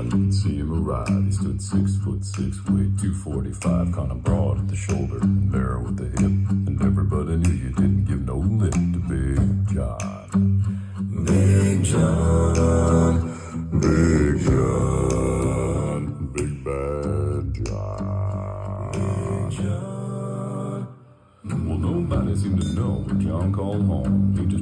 you could see him arrive. He stood 6'6", weighed 245, kinda broad at the shoulder, and narrow at the hip. And everybody knew you didn't give no lip to Big John. Big John, Big John, Big Bad John. Big John. Well, nobody seemed to know when John called home. He just